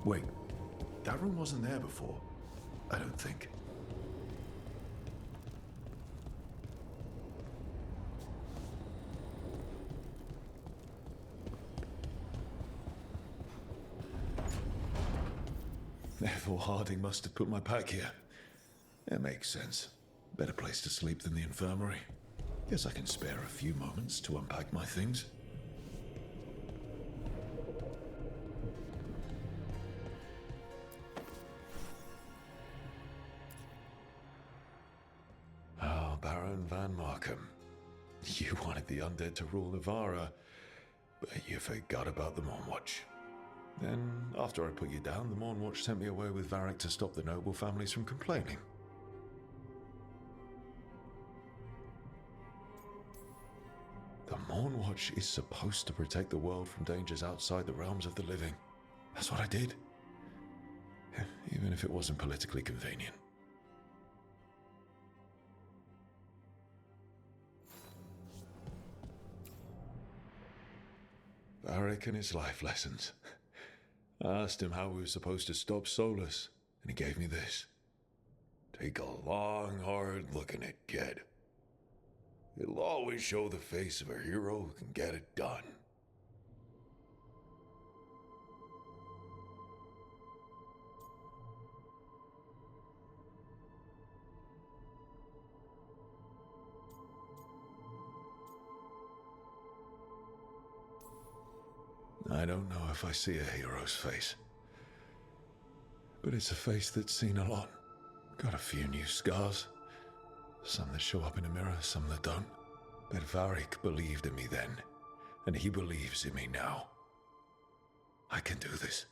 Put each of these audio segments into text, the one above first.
Wait, that room wasn't there before. I don't think. Therefore, Harding must have put my pack here. It makes sense. Better place to sleep than the infirmary. Guess I can spare a few moments to unpack my things. Oh, Baron Van Markham. You wanted the undead to rule Navarra, but you forgot about the Moonwatch. Then, after I put you down, the Moonwatch sent me away with Varric to stop the noble families from complaining. The Moonwatch is supposed to protect the world from dangers outside the realms of the living. That's what I did. Even if it wasn't politically convenient. Varric and his life lessons. I asked him how we were supposed to stop Solus, and he gave me this. Take a long, hard look at it, kid. It'll always show the face of a hero who can get it done. I don't know if I see a hero's face, but it's a face that's seen a lot. Got a few new scars. Some that show up in a mirror, some that don't. But Varric believed in me then, and he believes in me now. I can do this.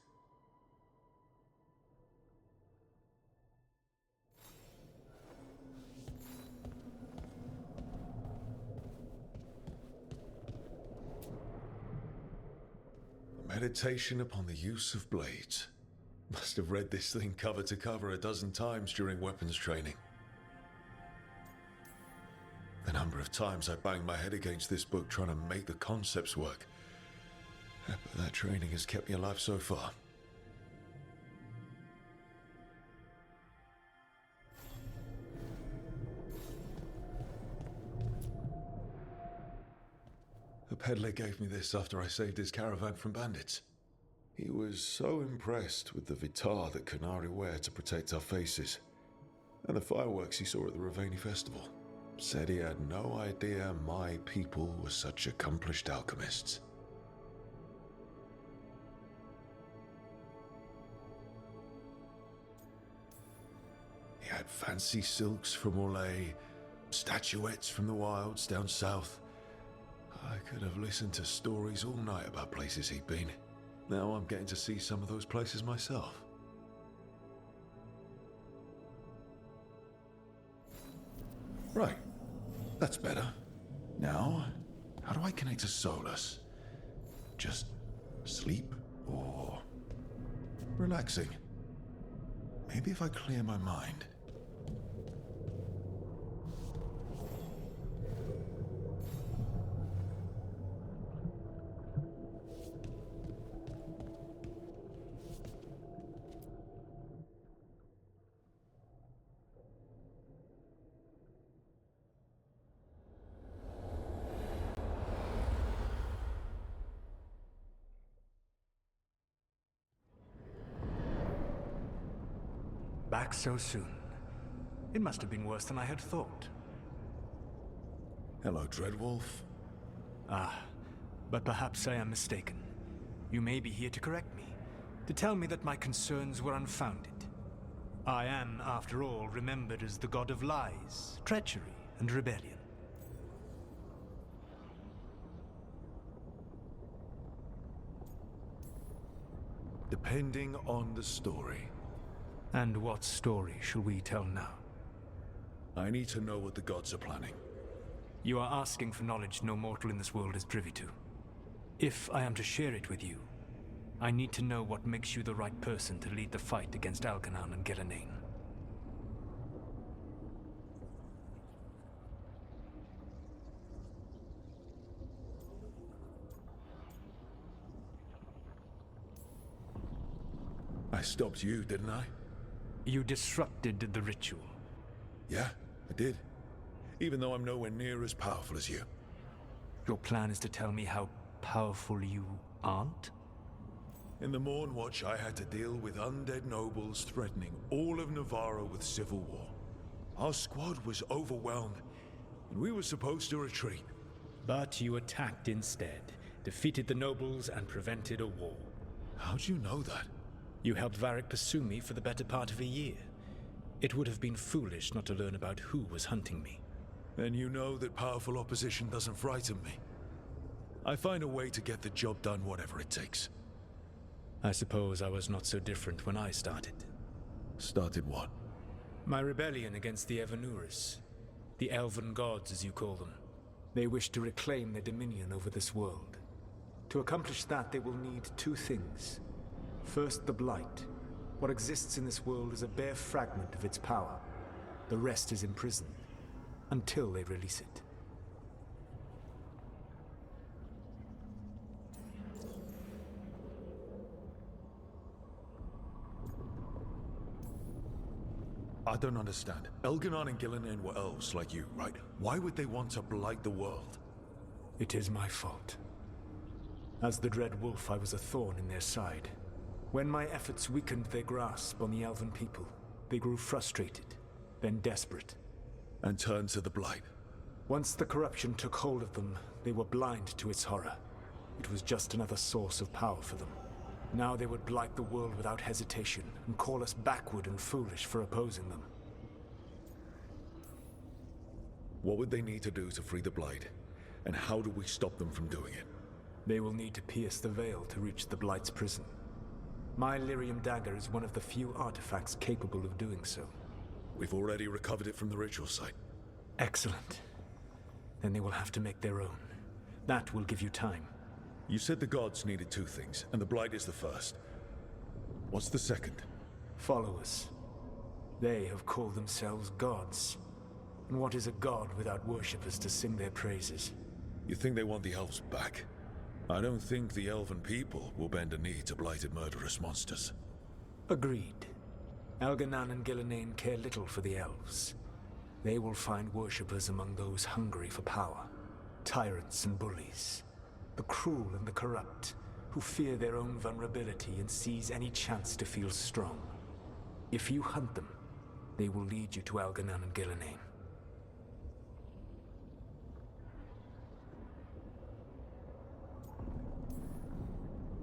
Meditation upon the use of blades. Must have read this thing cover to cover a dozen times during weapons training. The number of times I banged my head against this book trying to make the concepts work. But that training has kept me alive so far. A peddler gave me this after I saved his caravan from bandits. He was so impressed with the vitar that Canari wear to protect our faces, and the fireworks he saw at the Ravani festival. Said he had no idea my people were such accomplished alchemists. He had fancy silks from Orlais, statuettes from the wilds down south. I could have listened to stories all night about places he'd been. Now I'm getting to see some of those places myself. Right. That's better. Now, how do I connect to Solus? Just sleep or relaxing? Maybe if I clear my mind. Back so soon. It must have been worse than I had thought. Hello, Dreadwolf. But perhaps I am mistaken. You may be here to correct me, to tell me that my concerns were unfounded. I am, after all, remembered as the god of lies, treachery, and rebellion. Depending on the story. And what story shall we tell now? I need to know what the gods are planning. You are asking for knowledge no mortal in this world is privy to. If I am to share it with you, I need to know what makes you the right person to lead the fight against Alkanan and Geranane. stopped you, didn't I? You disrupted the ritual. Yeah, I did. Even though I'm nowhere near as powerful as you. Your plan is to tell me how powerful you aren't? In the Morn Watch, I had to deal with undead nobles threatening all of Navarro with civil war. Our squad was overwhelmed, and we were supposed to retreat. But you attacked instead, defeated the nobles, and prevented a war. How'd you know that? You helped Varric pursue me for the better part of a year. It would have been foolish not to learn about who was hunting me. Then you know that powerful opposition doesn't frighten me. I find a way to get the job done, whatever it takes. I suppose I was not so different when I started. Started what? My rebellion against the Evanuris. The Elven Gods, as you call them. They wish to reclaim their dominion over this world. To accomplish that, they will need two things. First, the Blight. What exists in this world is a bare fragment of its power. The rest is imprisoned, until they release it. I don't understand. Elganon and Gillinan were elves like you, right? Why would they want to blight the world? It is my fault. As the Dread Wolf, I was a thorn in their side. When my efforts weakened their grasp on the Elven people, they grew frustrated, then desperate. And turned to the Blight. Once the corruption took hold of them, they were blind to its horror. It was just another source of power for them. Now they would blight the world without hesitation, and call us backward and foolish for opposing them. What would they need to do to free the Blight? And how do we stop them from doing it? They will need to pierce the veil to reach the Blight's prison. My Lyrium dagger is one of the few artifacts capable of doing so. We've already recovered it from the ritual site. Excellent. Then they will have to make their own. That will give you time. You said the gods needed two things, and the Blight is the first. What's the second? Followers. They have called themselves gods. And what is a god without worshippers to sing their praises? You think they want the elves back? I don't think the elven people will bend a knee to blighted murderous monsters. Agreed. Elganon and Gillinan care little for the elves. They will find worshippers among those hungry for power. Tyrants and bullies. The cruel and the corrupt, who fear their own vulnerability and seize any chance to feel strong. If you hunt them, they will lead you to Elganon and Gillinan.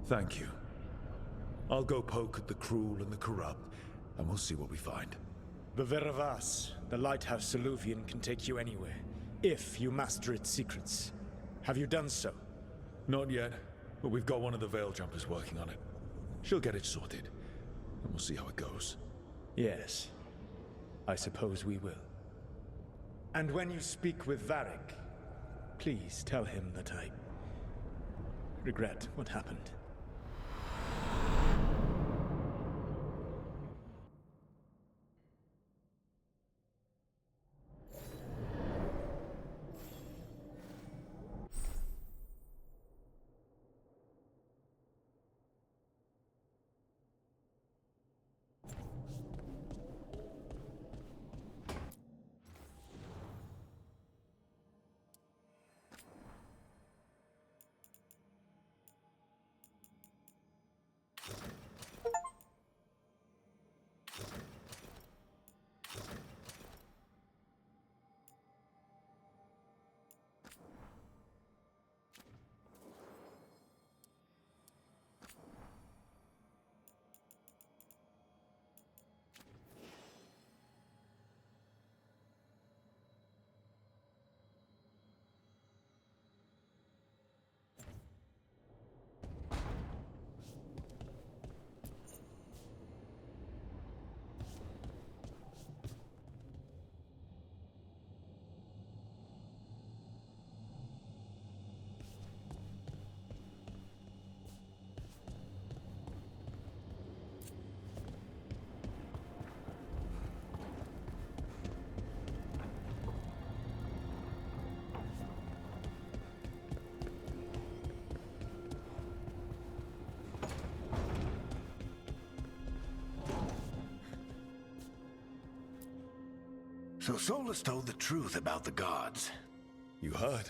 Thank you. I'll go poke at the cruel and the corrupt, and we'll see what we find. The Veravas, the lighthouse Soluvian, can take you anywhere, if you master its secrets. Have you done so? Not yet, but we've got one of the Veil Jumpers working on it. She'll get it sorted, and we'll see how it goes. Yes, I suppose we will. And when you speak with Varric, please tell him that I regret what happened. So Solus told the truth about the gods. You heard?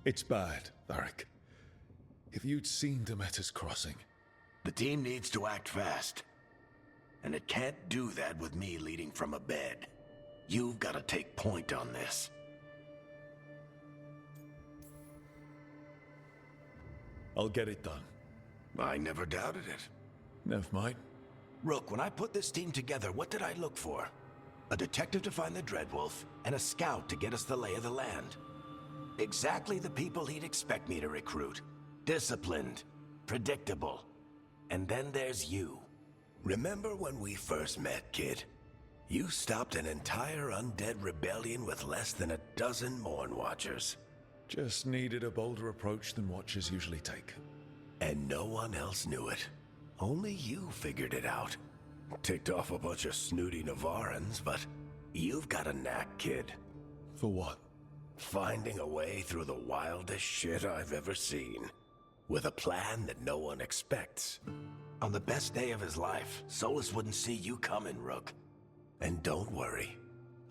It's bad, Varric. If you'd seen Demeter's crossing... The team needs to act fast. And it can't do that with me leading from a bed. You've got to take point on this. I'll get it done. I never doubted it. Never mind. Rook, when I put this team together, what did I look for? A detective to find the Dreadwolf, and a scout to get us the lay of the land. Exactly the people he'd expect me to recruit. Disciplined, predictable. And then there's you. Remember when we first met, kid? You stopped an entire undead rebellion with less than a dozen Morn Watchers. Just needed a bolder approach than Watchers usually take. And no one else knew it. Only you figured it out. Ticked off a bunch of snooty Navarans, but you've got a knack, kid. For what? Finding a way through the wildest shit I've ever seen. With a plan that no one expects. On the best day of his life, Solus wouldn't see you coming, Rook. And don't worry.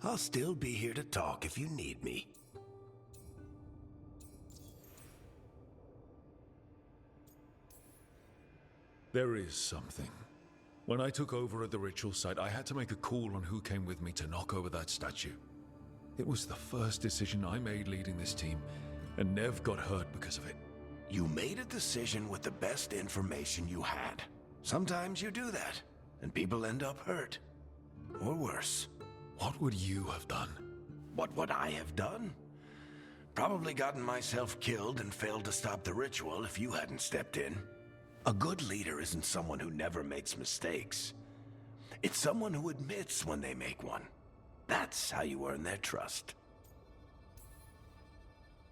I'll still be here to talk if you need me. There is something. When I took over at the ritual site, I had to make a call on who came with me to knock over that statue. It was the first decision I made leading this team, and Nev got hurt because of it. You made a decision with the best information you had. Sometimes you do that, and people end up hurt. Or worse. What would you have done? What would I have done? Probably gotten myself killed and failed to stop the ritual if you hadn't stepped in. A good leader isn't someone who never makes mistakes. It's someone who admits when they make one. That's how you earn their trust.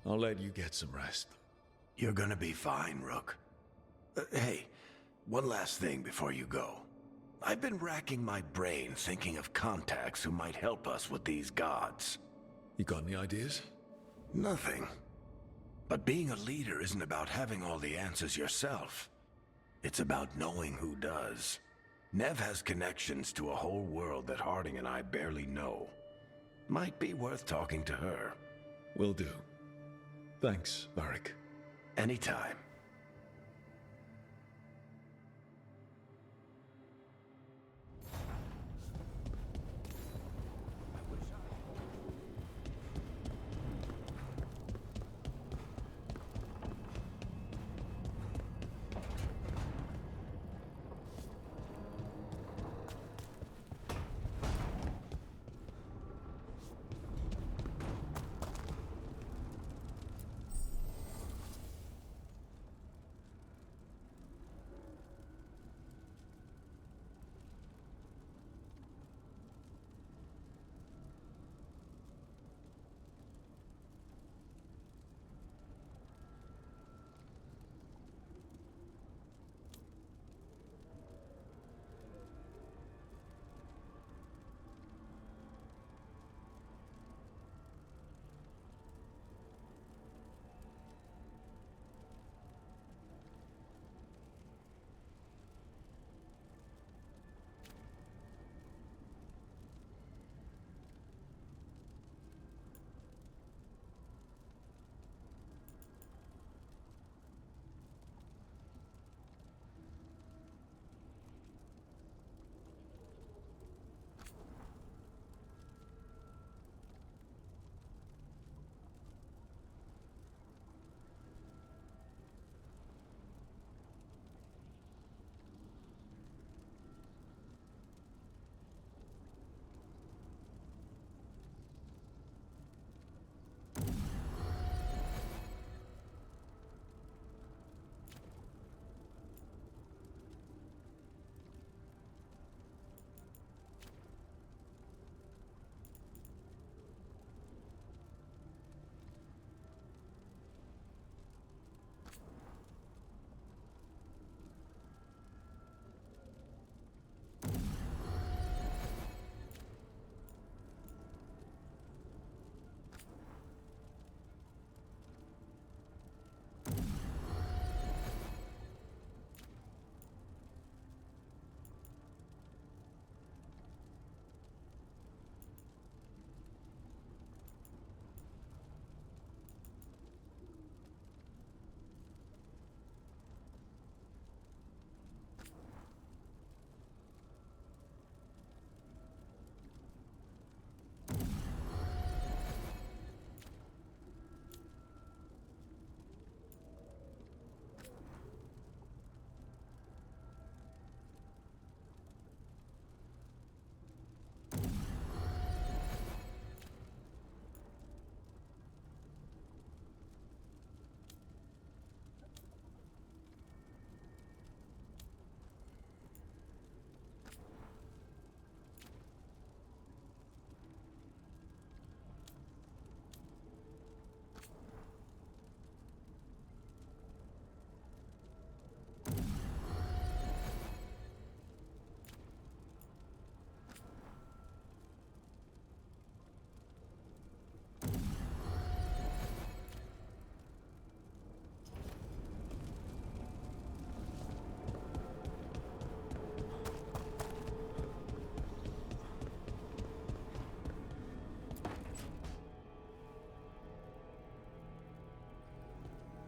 I'll let you get some rest. You're gonna be fine, Rook. Hey, one last thing before you go. I've been racking my brain thinking of contacts who might help us with these gods. You got any ideas? Nothing. But being a leader isn't about having all the answers yourself. It's about knowing who does. Nev has connections to a whole world that Harding and I barely know. Might be worth talking to her. Will do. Thanks, Varric. Anytime.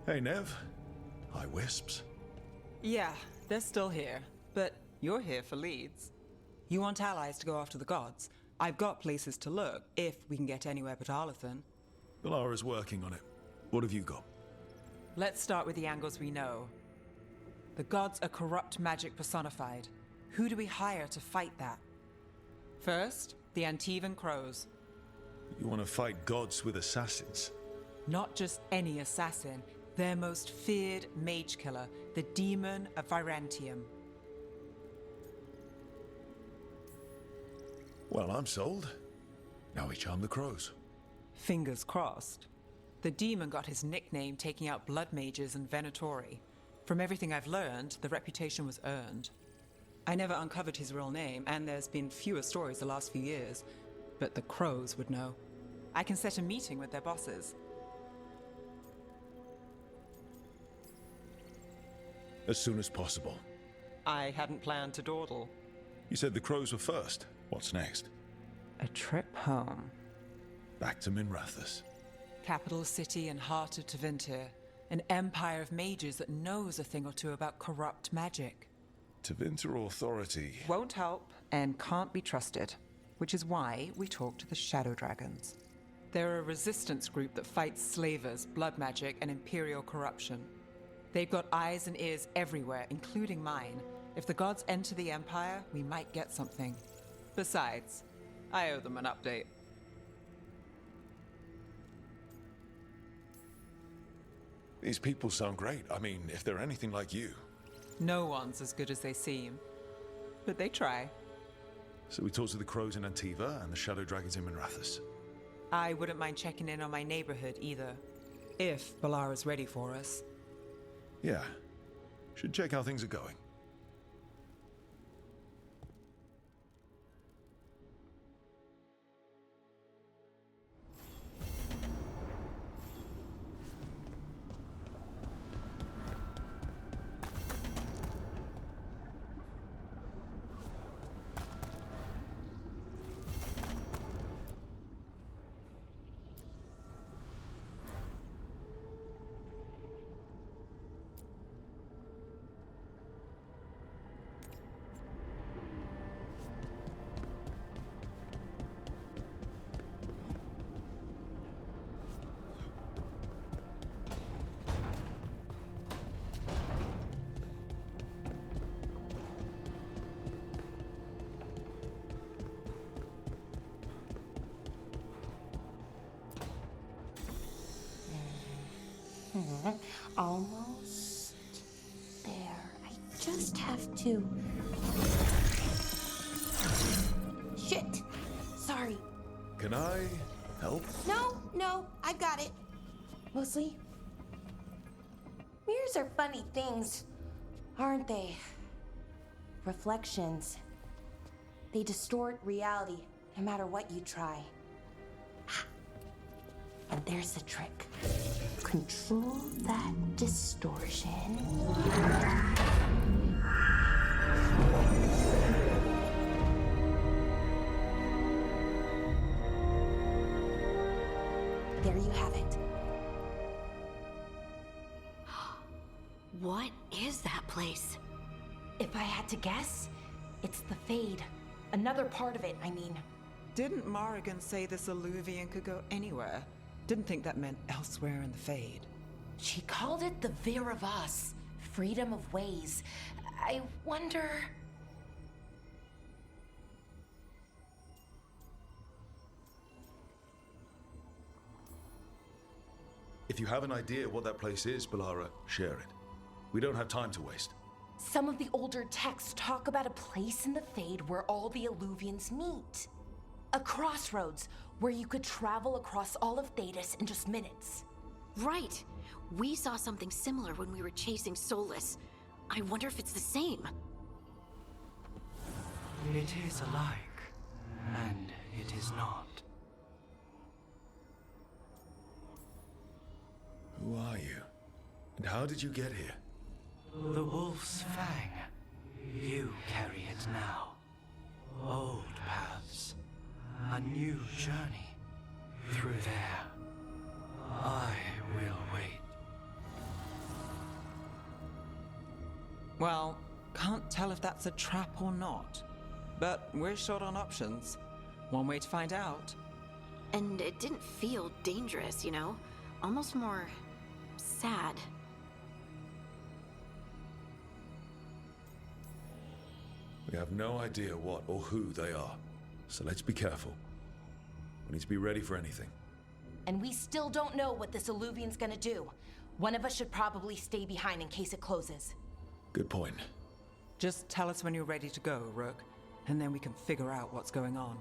Hey, Nev. Hi, Wisps. Yeah, they're still here, but you're here for leads. You want allies to go after the gods? I've got places to look, if we can get anywhere but Arlathan. Valara's working on it. What have you got? Let's start with the angles we know. The gods are corrupt magic personified. Who do we hire to fight that? First, the Antivan Crows. You want to fight gods with assassins? Not just any assassin, their most feared mage killer, the Demon of Virantium. Well, I'm sold. Now we charm the crows. Fingers crossed. The demon got his nickname taking out blood mages and Venatori. From everything I've learned, the reputation was earned. I never uncovered his real name, and there's been fewer stories the last few years, but the crows would know. I can set a meeting with their bosses. As soon as possible. I hadn't planned to dawdle. You said the crows were first. What's next? A trip home. Back to Minrathous. Capital city and heart of Tevinter. An empire of mages that knows a thing or two about corrupt magic. Tevinter Authority. Won't help and can't be trusted, which is why we talk to the Shadow Dragons. They're a resistance group that fights slavers, blood magic, and imperial corruption. They've got eyes and ears everywhere, including mine. If the gods enter the empire, we might get something. Besides, I owe them an update. These people sound great. I mean, if they're anything like you. No one's as good as they seem. But they try. So we talk to the crows in Antiva and the shadow dragons in Minrathous. I wouldn't mind checking in on my neighborhood either. If Balara's ready for us. Yeah. Should check how things are going. Almost there. I just have to. Shit! Sorry. Can I help? No, I've got it. Mostly. Mirrors are funny things, aren't they? Reflections. They distort reality, no matter what you try. And there's the trick. Control that distortion. There you have it. What is that place? If I had to guess, it's the Fade. Another part of it, I mean. Didn't Morrigan say this Alluvian could go anywhere? Didn't think that meant elsewhere in the Fade. She called it the Vir of Us, freedom of ways. I wonder... If you have an idea what that place is, Balara, share it. We don't have time to waste. Some of the older texts talk about a place in the Fade where all the Alluvians meet. A crossroads where you could travel across all of Thedas in just minutes. Right. We saw something similar when we were chasing Solus. I wonder if it's the same. It is alike, and it is not. Who are you? And how did you get here? The Wolf's Fang. You carry it now. Old paths. A new journey. Through there. I will wait. Well, can't tell if that's a trap or not. But we're short on options. One way to find out. And it didn't feel dangerous, you know? Almost more sad. We have no idea what or who they are, so let's be careful. We need to be ready for anything. And we still don't know what this alluvian's gonna do. One of us should probably stay behind in case it closes. Good point. Just tell us when you're ready to go, Rook, and then we can figure out what's going on.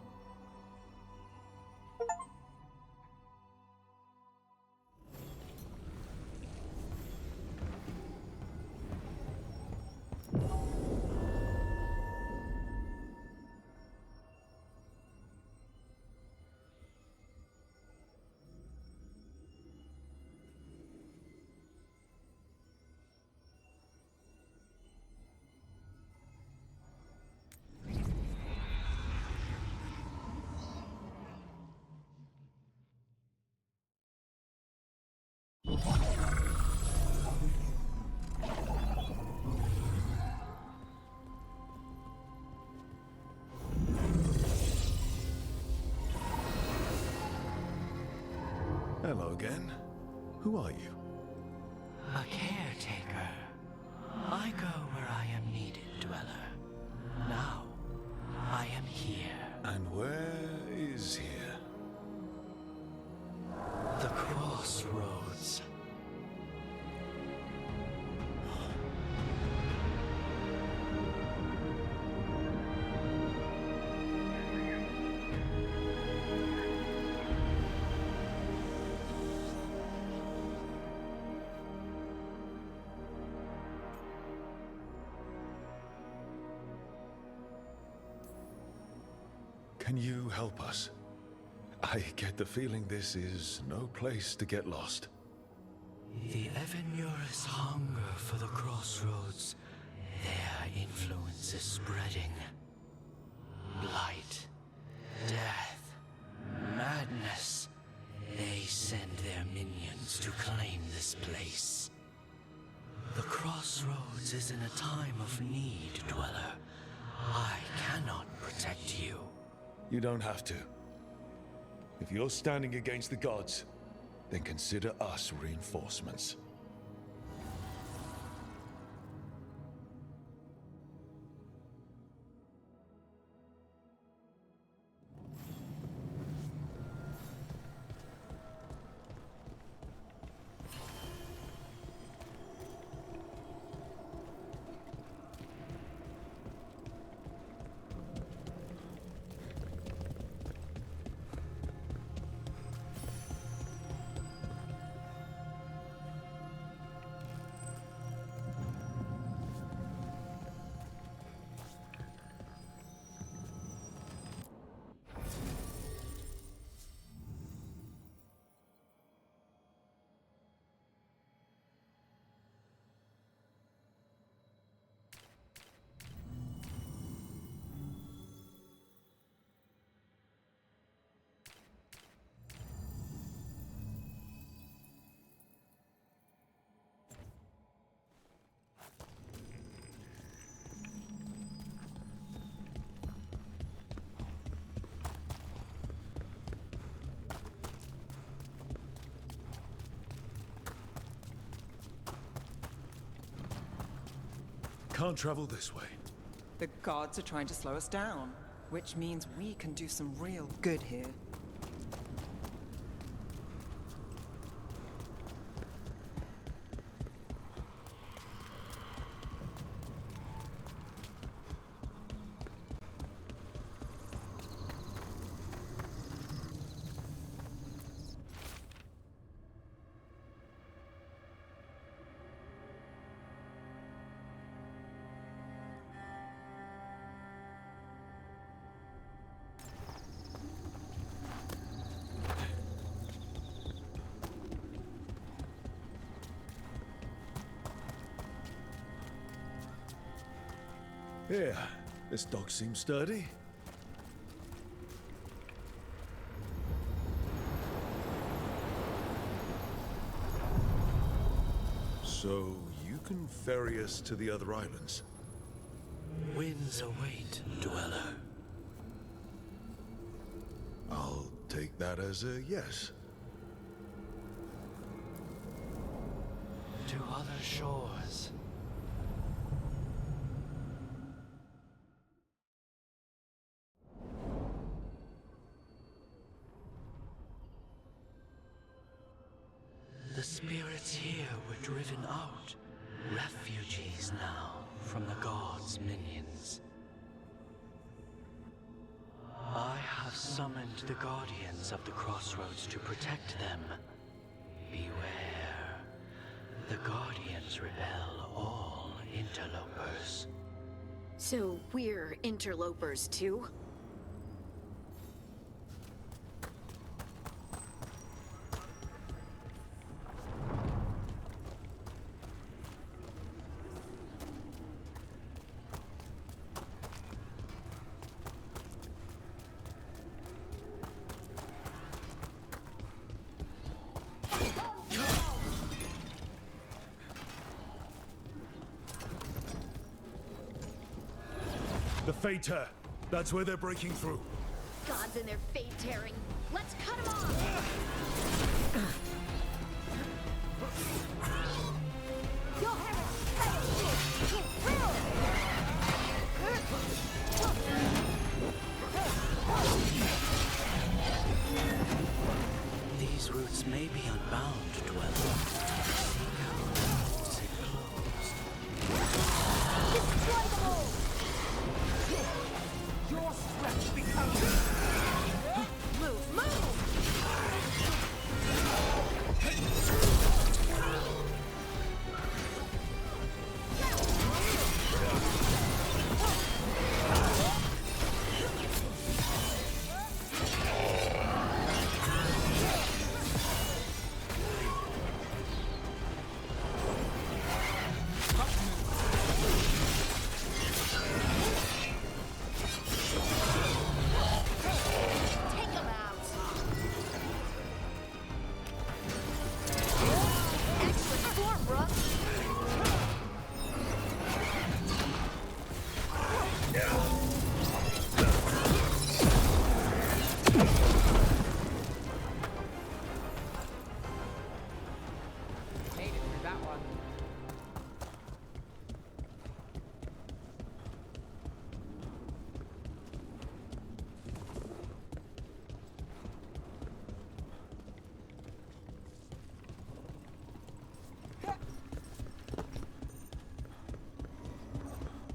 Hello again. Who are you? A caretaker. I go where I am needed, Dweller. Now, I am here. And where is here? The crossroads. Can you help us? I get the feeling this is no place to get lost. The Evanurus hunger for the crossroads. Their influence is spreading. Blight, death, madness. They send their minions to claim this place. The crossroads is in a time of need, Dweller. I cannot protect you. You don't have to. If you're standing against the gods, then consider us reinforcements. Can't travel this way. The gods are trying to slow us down, which means we can do some real good here. Here, this dog seems sturdy. So you can ferry us to the other islands? Winds await, dweller. I'll take that as a yes. To other shores. The spirits here were driven out, refugees now from the gods' minions. I have summoned the guardians of the crossroads to protect them. Beware. The guardians repel all interlopers. So we're interlopers too? The Fater! That's where they're breaking through. Gods and their fate tearing. Let's cut them off! These routes may be unbound, dweller. Seek out routes enclosed. Destroy them all! Your strength becomes... Move, move! Take them out! Excellent form, Brooke! Made it through that one.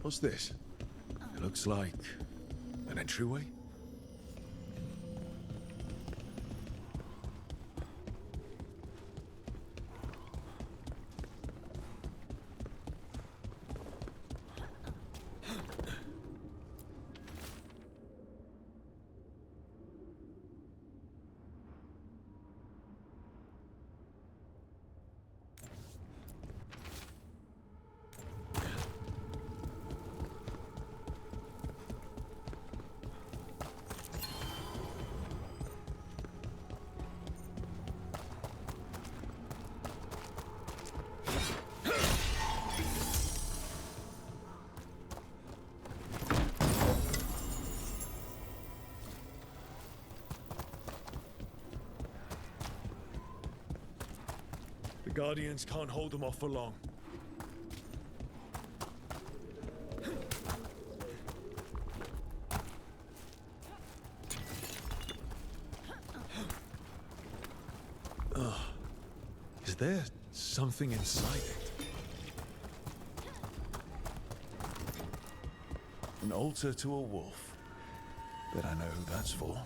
What's this? It looks like an entryway? The Guardians can't hold them off for long. Is there something inside it? An altar to a wolf. Bet I know who that's for.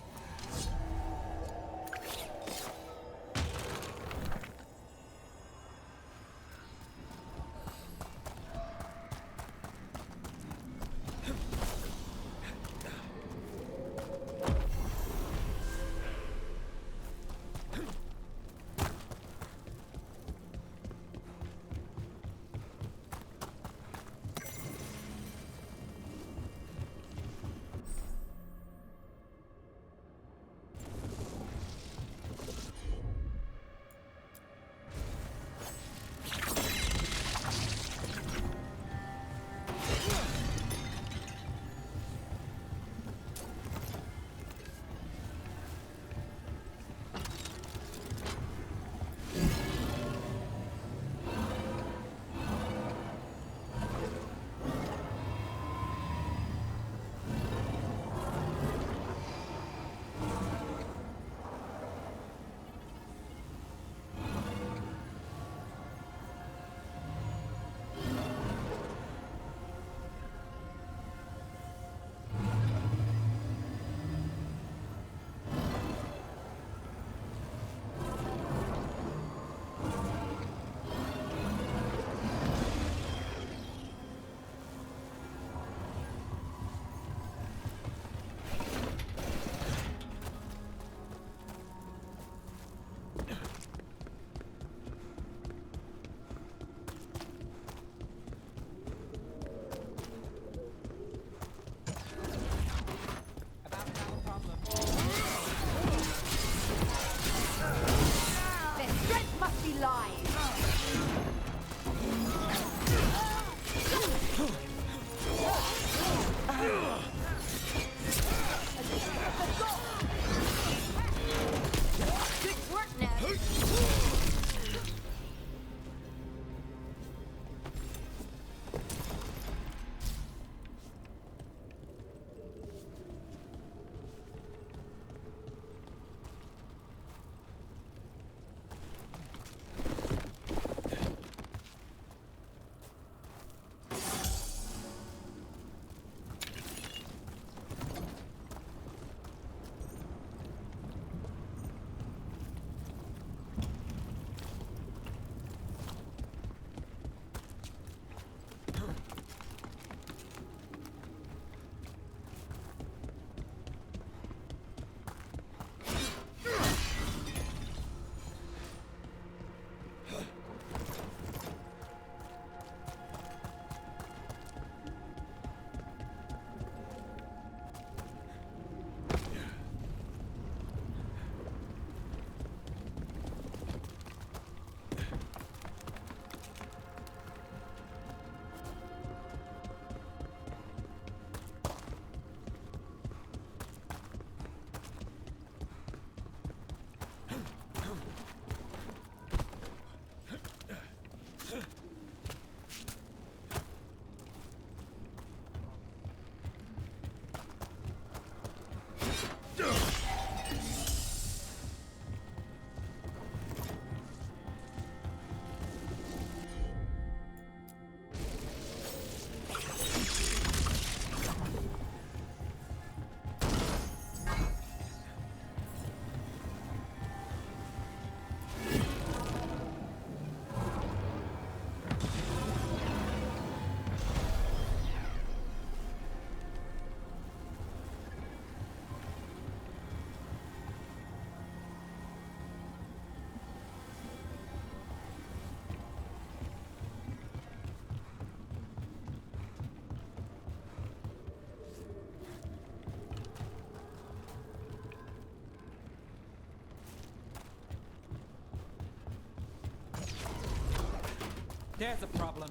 There's a problem.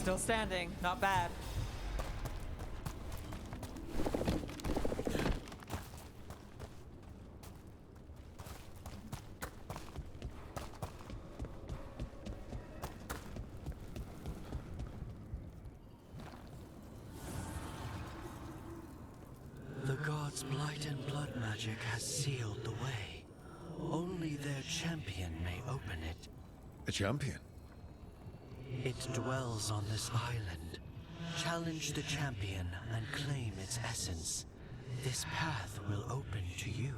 Still standing, not bad. The gods' blight and blood magic has sealed the way. Only their champion may open it. A champion? It dwells on this island. Challenge the champion and claim its essence. This path will open to you.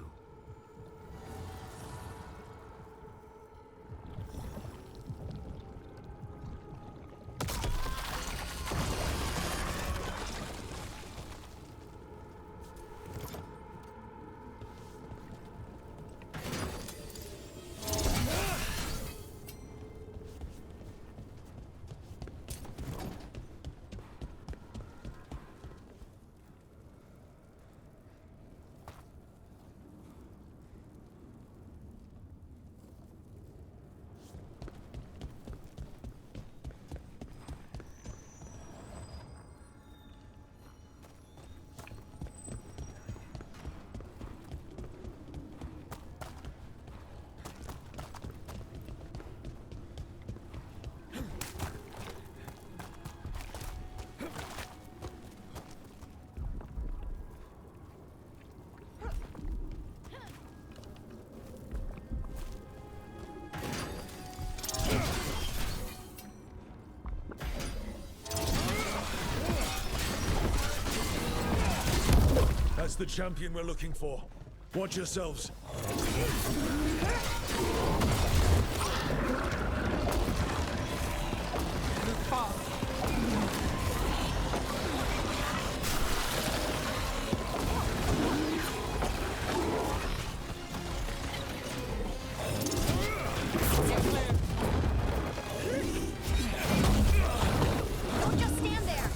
That's the champion we're looking for. Watch yourselves. Don't just stand there!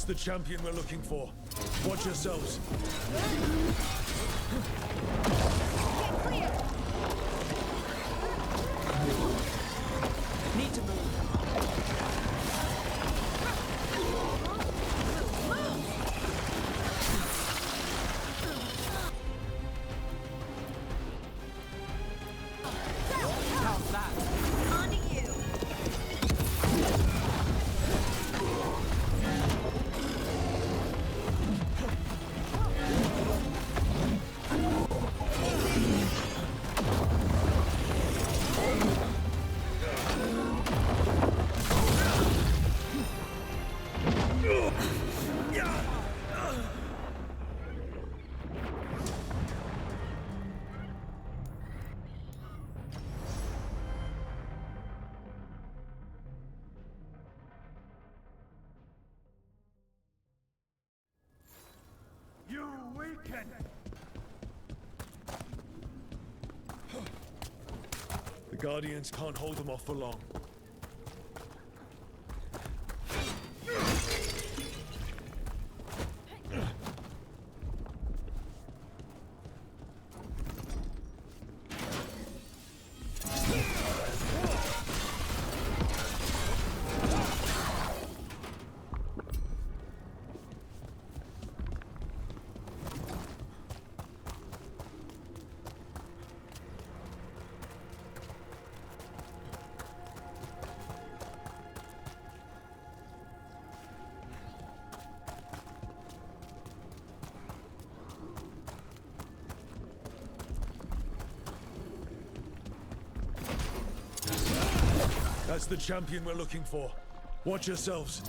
That's the champion we're looking for. Watch yourselves. Get clear! Need to move. How's that? On to you! You weaken! The Guardians can't hold them off for long. That's the champion we're looking for. Watch yourselves.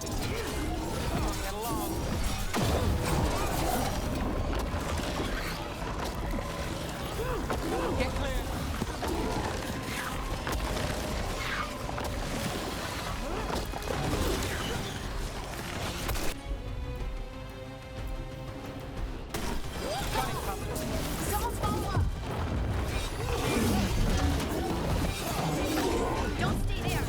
Get clear. Someone follow up! Don't stay there!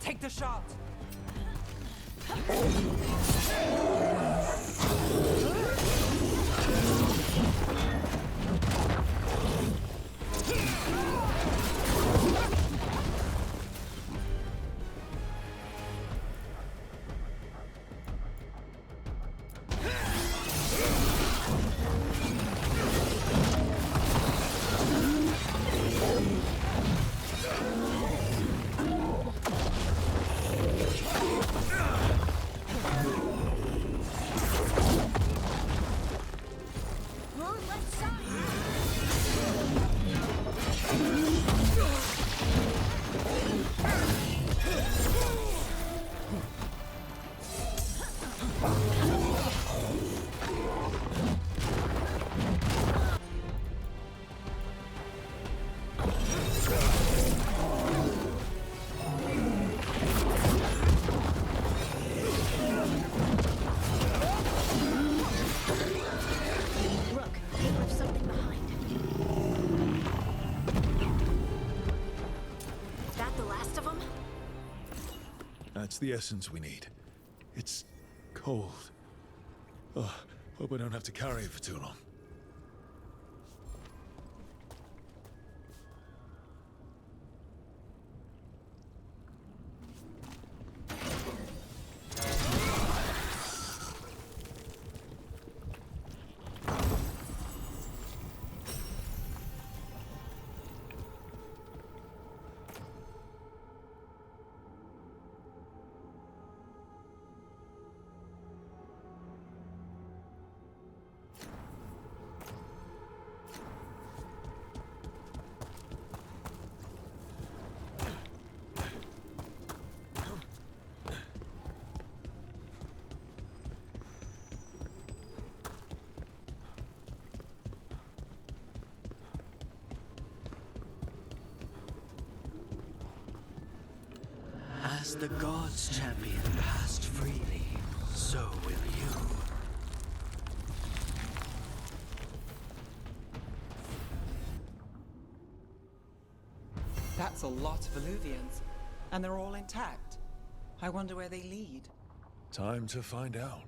Take the shot. That's the essence we need. It's cold. Oh, hope I don't have to carry it for too long. the gods' champion passed freely, so will you. That's a lot of Illuvians, and they're all intact. I wonder where they lead. Time to find out.